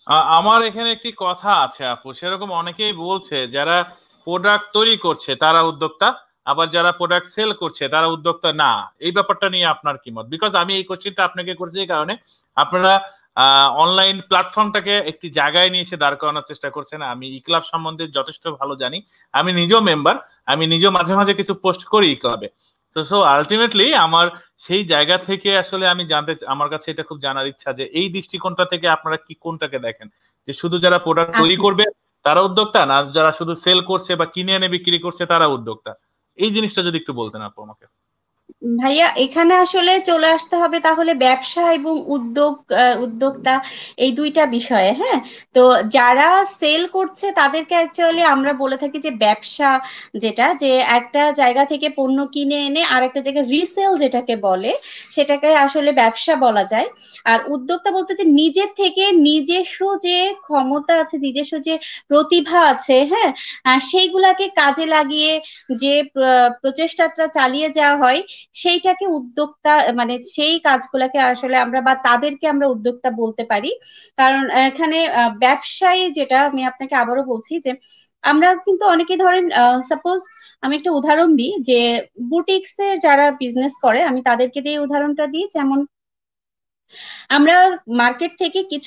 আমার এখানে একটি কথা আছে আপু, সেরকম অনেকেই বলছে যারা প্রোডাক্ট তৈরি করছে তারা উদ্যোক্তা, আবার যারা প্রোডাক্ট সেল করছে তারা উদ্যোক্তা না। এই ব্যাপারটা নিয়ে আপনার কি মত? বিকজ আমি এই কোশ্চেনটা আপনাকে করছি এই কারণে আপনারা অনলাইন প্ল্যাটফর্মটাকে একটি জায়গায় নিয়ে এসে দাঁড় করানোর চেষ্টা করছেন। আমি ই ক্লাব সম্বন্ধে যথেষ্ট ভালো জানি, আমি নিজেও মেম্বার, আমি নিজেও মাঝে মাঝে কিছু পোস্ট করি ই ক্লাবে। তো সো আলটিমেটলি আমার সেই জায়গা থেকে আসলে আমি জানতে, আমার কাছে এটা খুব জানার ইচ্ছা যে এই দৃষ্টিকোণটা থেকে আপনারা কি কোনটাকে দেখেন, যে শুধু যারা প্রোডাক্ট তৈরি আচ্ছা করবে তারা উদ্যোক্তা, না যারা শুধু সেল করছে বা কিনে এনে বিক্রি করছে তারা উদ্যোক্তা? এই জিনিসটা যদি একটু বলতেন আপু আমাকে। ভাইয়া, এখানে আসলে চলে আসতে হবে তাহলে ব্যবসা এবং উদ্যোক্তা এই দুইটা বিষয়ে। হ্যাঁ, তো যারা সেল করছে তাদেরকে অ্যাকচুয়ালি আমরা বলে থাকি যে ব্যবসা, যেটা যে একটা জায়গা থেকে পণ্য কিনে এনে আরেকটা জায়গায় রিসেল যেটাকে বলে, সেটাকে আসলে ব্যবসা বলা যায়। আর উদ্যোক্তা বলতে যে নিজের থেকে নিজস্ব যে ক্ষমতা আছে, নিজস্ব যে প্রতিভা আছে, হ্যাঁ, সেইগুলাকে কাজে লাগিয়ে যে প্রচেষ্টাটা চালিয়ে যাওয়া হয়, সেইটাকে উদ্যোক্তা, মানে সেই কাজগুলোকে আসলে আমরা বা তাদেরকে আমরা উদ্যোক্তা বলতে পারি। কারণ এখানে ব্যবসায়ী, যেটা আমি আপনাকে আবারও বলছি যে আমরা কিন্তু অনেকে ধরেন, সাপোজ আমি একটা উদাহরণ দিই যে বুটিক্স এ যারা বিজনেস করে, আমি তাদেরকে দিয়ে উদাহরণটা দিই। যেমন আমরা মার্কেট থেকে কিছু